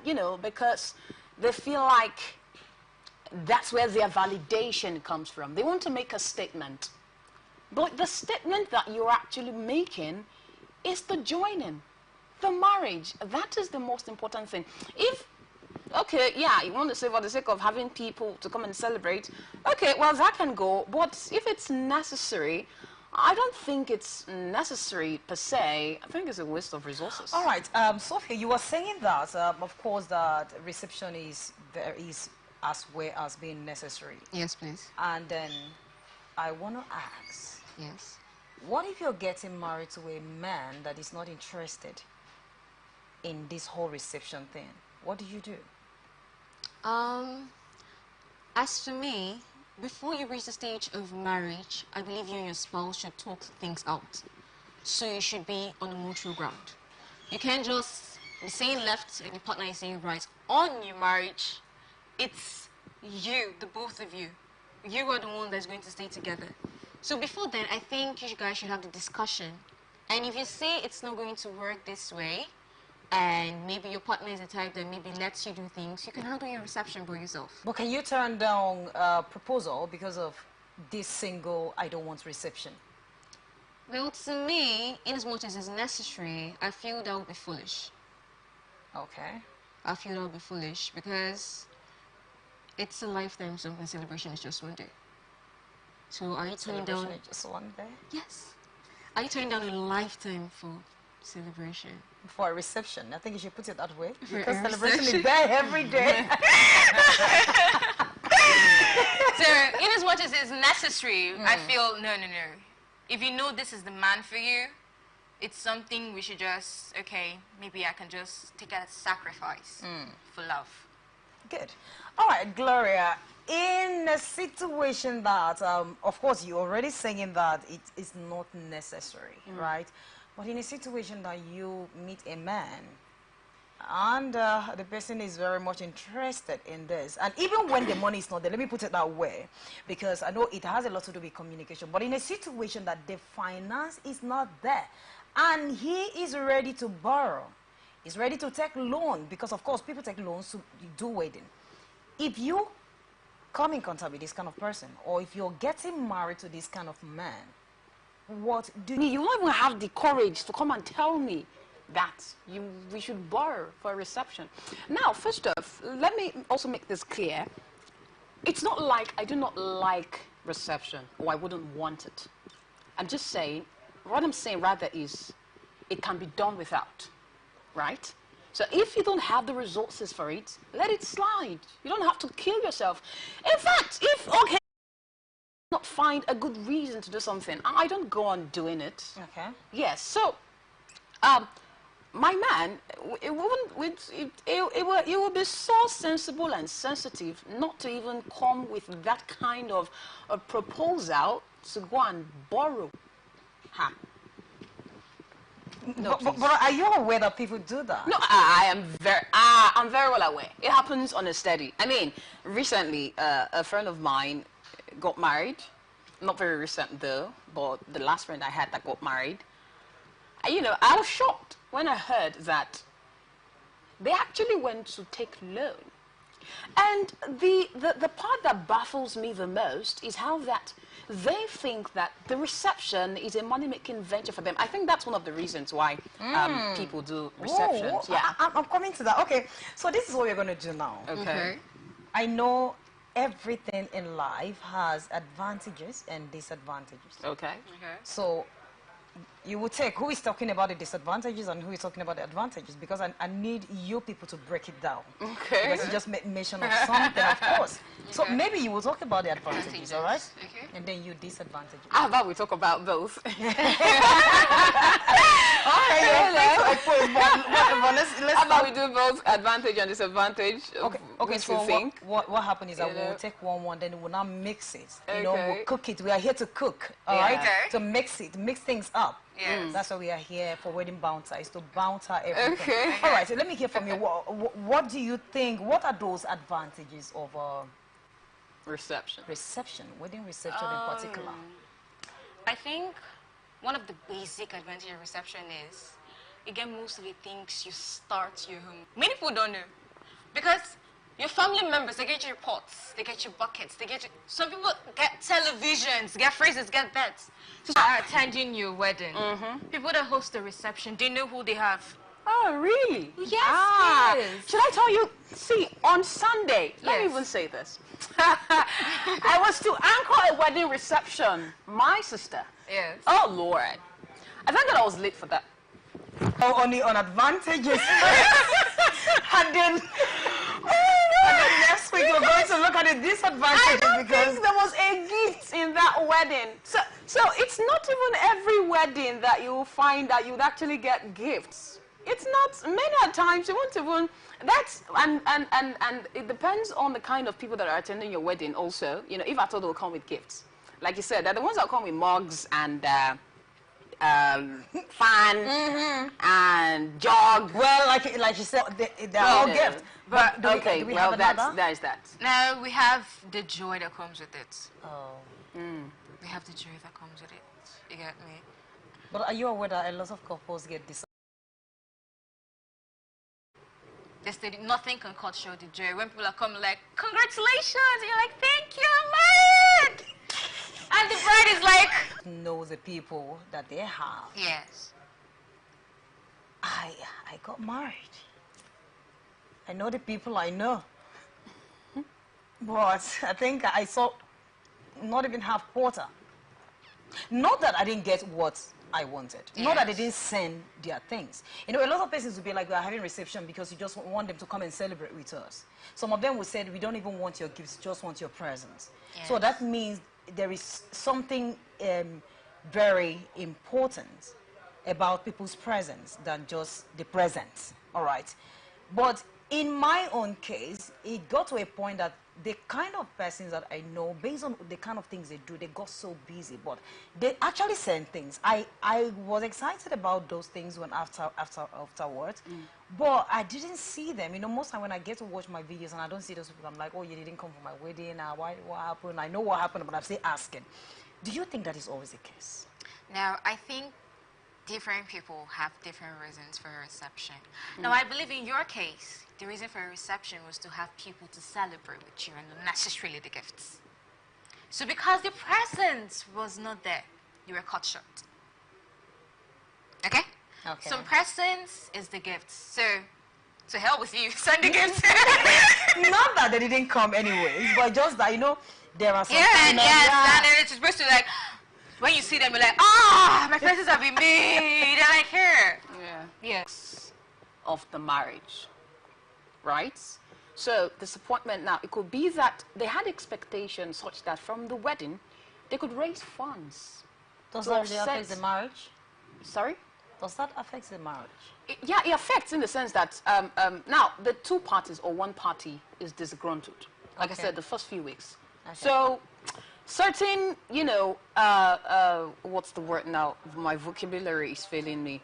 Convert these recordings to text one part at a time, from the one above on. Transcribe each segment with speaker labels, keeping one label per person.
Speaker 1: you know, because they feel like that's where their validation comes from. They want to make a statement. But the statement that you're actually making is the joining, the marriage. That is the most important thing. If, okay, yeah, you want to say for the sake of having people to come and celebrate, okay, well, that can go. But if it's necessary, I don't think it's necessary per se. I think it's a waste of resources.
Speaker 2: All right, Sophia, you were saying that, of course, that reception is as well as being necessary.
Speaker 3: Yes, please.
Speaker 2: And then I want to ask,
Speaker 3: Yes.
Speaker 2: what if you're getting married to a man that is not interested in this whole reception thing? What do you do?
Speaker 3: As for me, before you reach the stage of marriage, I believe you and your spouse should talk things out. So you should be on a mutual ground. You can't just be saying left and your partner is saying right. On your marriage, it's you, the both of you. You are the one that's going to stay together. So before then, I think you guys should have the discussion. And if you say it's not going to work this way, and maybe your partner is the type that maybe lets you do things, you can handle your reception by yourself.
Speaker 2: But can you turn down a proposal because of this single, I don't want reception?
Speaker 3: Well, to me, in as much as it's necessary, I feel that would be foolish.
Speaker 2: Okay.
Speaker 3: I feel that would be foolish because it's a lifetime something. Celebration is just one day. So are you turning down...
Speaker 2: Celebration is just one day?
Speaker 3: Yes. Are you turning down a lifetime for celebration?
Speaker 2: For a reception. I think you should put it that way.
Speaker 3: For
Speaker 2: Because
Speaker 3: a
Speaker 2: celebration
Speaker 3: reception.
Speaker 2: is there every day.
Speaker 4: So, in as much as it's necessary, I feel, no. If you know this is the man for you, it's something we should just, okay, maybe I can just take as a sacrifice for love.
Speaker 2: Good. All right, Gloria, in a situation that, of course, you're already saying that it is not necessary, right? But in a situation that you meet a man and the person is very much interested in this, and even when the money is not there, let me put it that way, because I know it has a lot to do with communication, but in a situation that the finance is not there and he is ready to borrow, he's ready to take loan, because of course people take loans to do wedding. If you come in contact with this kind of person, or if you're getting married to this kind of man, what do
Speaker 1: You won't even have the courage to come and tell me that we should borrow for a reception. Now, first off, let me also make this clear. It's not like I do not like reception or I wouldn't want it. I'm just saying, what I'm saying rather is it can be done without, right? So if you don't have the resources for it, let it slide. You don't have to kill yourself. In fact, if, okay, not find a good reason to do something, I don't go on doing it.
Speaker 2: Okay.
Speaker 1: Yes. So, my man, it would be so sensible and sensitive not to even come with that kind of a proposal to go and borrow. Ha. No,
Speaker 2: but are you aware that people do that?
Speaker 1: No, I'm very well aware. It happens on a steady. I mean, recently, a friend of mine got married. Not very recent though, but the last friend I had that got married. You know, I was shocked when I heard that they actually went to take loan. And the part that baffles me the most is how that they think that the reception is a money-making venture for them. I think that's one of the reasons why people do receptions. Yeah,
Speaker 2: I'm coming to that. Okay, so this is what we're going to do now.
Speaker 1: Okay.
Speaker 2: I know everything in life has advantages and disadvantages.
Speaker 1: Okay.
Speaker 2: So you will take who is talking about the disadvantages and who is talking about the advantages, because I need you people to break it down.
Speaker 1: Okay.
Speaker 2: Because you just made mention of something, of course. So maybe you will talk about the advantages, all right?
Speaker 3: Okay.
Speaker 2: And then you disadvantages.
Speaker 1: How about we talk about both? How about we do both advantage and disadvantage?
Speaker 2: Okay, so
Speaker 1: think?
Speaker 2: what happened is that
Speaker 1: You
Speaker 2: we'll
Speaker 1: know?
Speaker 2: take one, then we'll now mix it. You know,
Speaker 1: Okay.
Speaker 2: we'll cook it. We are here to cook, all
Speaker 1: Yeah.
Speaker 2: right?
Speaker 4: Okay.
Speaker 2: To mix it, mix things up.
Speaker 4: Yes.
Speaker 2: That's why we are here for Wedding Banter, is to banter everything.
Speaker 1: Okay.
Speaker 2: All right, so let me hear from you. What do you think, what are those advantages of
Speaker 1: Reception.
Speaker 2: reception, wedding reception in particular?
Speaker 3: I think one of the basic advantages of reception is, again, most of the things you start your home.
Speaker 4: Many people don't know. Because your family members, they get your pots, they get your buckets, they get your, some people get televisions, get freezers, get beds. So are attending your wedding. People that host the reception, they know who they have.
Speaker 1: Oh, really?
Speaker 4: Yes, yes.
Speaker 1: Should I tell you? See, on Sunday, let me
Speaker 4: Yes.
Speaker 1: even say this. I was to anchor a wedding reception. My sister.
Speaker 4: Yes.
Speaker 1: Oh, Lord. I think that I was late for that.
Speaker 2: Oh, only on advantages. And then, next week we're going to look at the
Speaker 1: I
Speaker 2: disadvantages
Speaker 1: don't
Speaker 2: because
Speaker 1: think there was a gift in that wedding. So it's not even every wedding that you will find that you'd actually get gifts. It's not, many a times you won't even, that's, and it depends on the kind of people that are attending your wedding also. You know, if at all they'll come with gifts. Like you said, they're the ones that come with mugs and fan and jog.
Speaker 2: well, like you said, they're all gifts. But do
Speaker 1: Okay,
Speaker 2: we
Speaker 1: well,
Speaker 2: have another?
Speaker 1: there's that.
Speaker 4: Now we have the joy that comes with it.
Speaker 2: Oh.
Speaker 4: We have the joy that comes with it. You get me?
Speaker 2: But are you aware that a lot of couples get disappointed?
Speaker 4: Nothing can cut short the joy. When people are coming like, congratulations, and you're like, thank you, I'm married. And the bride is like,
Speaker 2: Know the people that they have.
Speaker 4: yes.
Speaker 2: I got married. I know the people I know. But I think I saw not even half quarter. Not that I didn't get what I wanted. Not that they didn't send their things. You know, a lot of persons will be like, we are having reception because you just want them to come and celebrate with us. Some of them will say, we don't even want your gifts, just want your presents. So that means there is something very important about people's presence than just the presents, all right? But in my own case, it got to a point that the kind of persons that I know, based on the kind of things they do, they got so busy, but they actually send things. I was excited about those things when afterwards, but I didn't see them. You know, most time when I get to watch my videos and I don't see those people, I'm like, oh, you didn't come for my wedding. What happened? I know what happened, but I'm still asking. Do you think that is always the case?
Speaker 4: Now, I think different people have different reasons for a reception. Now, I believe in your case, the reason for a reception was to have people to celebrate with you and not necessarily the gifts. So because the presence was not there, you were cut short. Okay?
Speaker 2: Okay.
Speaker 4: Some presents is the gifts. So, to hell with you, send the gifts.
Speaker 2: Not that they didn't come anyways, but just that, you know, there are some
Speaker 4: And it's supposed to like, when you see them, you're like, my presents have been made. They're like, here.
Speaker 1: Yeah.
Speaker 4: Yes.
Speaker 1: Of the marriage, right? So disappointment now, it could be that they had expectations such that from the wedding, they could raise funds.
Speaker 2: Does
Speaker 1: to
Speaker 2: that really
Speaker 1: offset-
Speaker 2: affect the marriage?
Speaker 1: Sorry?
Speaker 2: Does that affect the marriage?
Speaker 1: Yeah, it affects in the sense that now the two parties or one party is disgruntled. Like I
Speaker 2: Okay.
Speaker 1: said, the first few weeks.
Speaker 2: Okay.
Speaker 1: So certain, you know, what's the word now? My vocabulary is failing me.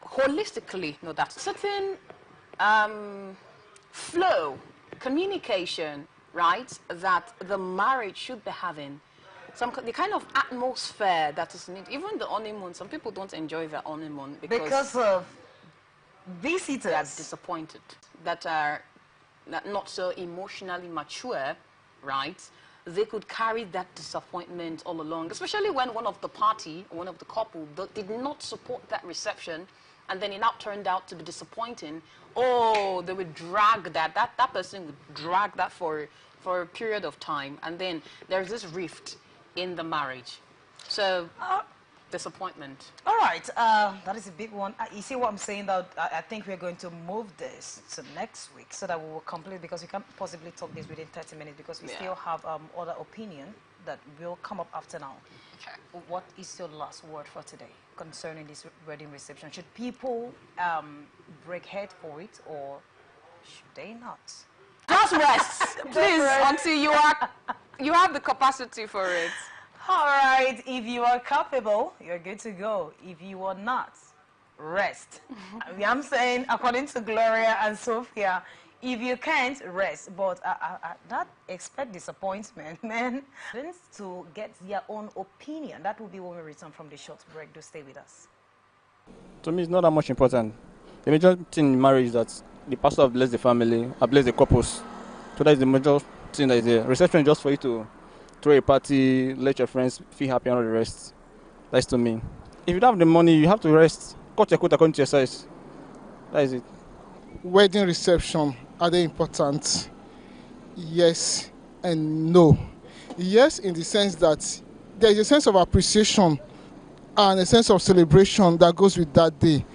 Speaker 1: Holistically, no, that's certain flow, communication, right? That the marriage should be having. The kind of atmosphere that is needed. Even the honeymoon, some people don't enjoy their honeymoon
Speaker 2: Because of
Speaker 1: they are
Speaker 2: visitors.
Speaker 1: disappointed, that are not so emotionally mature, right? They could carry that disappointment all along, especially when one of the party, one of the couple, did not support that reception, and then it now turned out to be disappointing. Oh, they would drag that person would drag that for a period of time, and then there's this rift in the marriage. So, disappointment.
Speaker 2: All right, that is a big one. You see what I'm saying? That I think we're going to move this to next week so that we will complete, because we can't possibly talk this within 30 minutes because we still have other opinion that will come up after now.
Speaker 4: Okay.
Speaker 2: What is your last word for today concerning this wedding reception? Should people break head for it, or should they not?
Speaker 1: Just rest, please, until you have the capacity for it.
Speaker 2: All right, if you are capable, you're good to go. If you are not, rest. I'm saying, according to Gloria and Sophia, if you can't, rest. But that expect disappointment, man. To get their own opinion. That will be when we return from the short break. Do stay with us.
Speaker 5: To me, it's not that much important. The major thing in marriage is that the pastor have blessed the family, have blessed the couples. So that is the major thing that is there. Reception is just for you to throw a party, let your friends feel happy and all the rest. That's to me. If you don't have the money, you have to rest. Cut your coat according to your size. That is it.
Speaker 6: Wedding reception, are they important? Yes and no. Yes, in the sense that there is a sense of appreciation and a sense of celebration that goes with that day.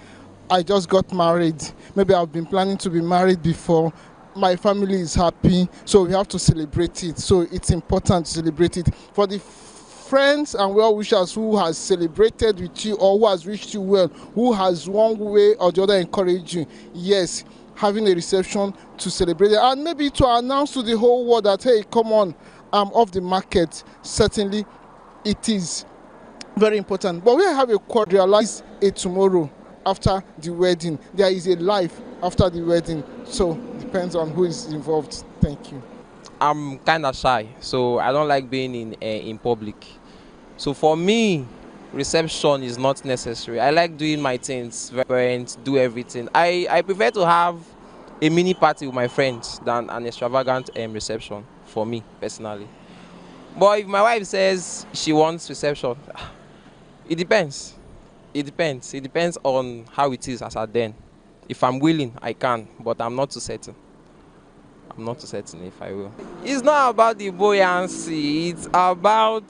Speaker 6: I just got married. Maybe I've been planning to be married before. My family is happy, so we have to celebrate it. So it's important to celebrate it. For the friends and well-wishers who has celebrated with you or who has wished you well, who has one way or the other encouraged you, yes, having a reception to celebrate it and maybe to announce to the whole world that, hey, come on, I'm off the market. Certainly it is very important. But we have a realize a tomorrow after the wedding. There is a life after the wedding. So it depends on who is involved. Thank you.
Speaker 7: I'm kind of shy, so I don't like being in public. So for me, reception is not necessary. I like doing my things, parents, do everything. I prefer to have a mini party with my friends than an extravagant reception, for me personally. But if my wife says she wants reception, it depends. It depends on how it is as at then. If I'm willing, I can, but I'm not too certain. I'm not too certain if I will. It's not about the buoyancy. It's about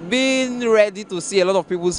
Speaker 7: being ready to see a lot of people's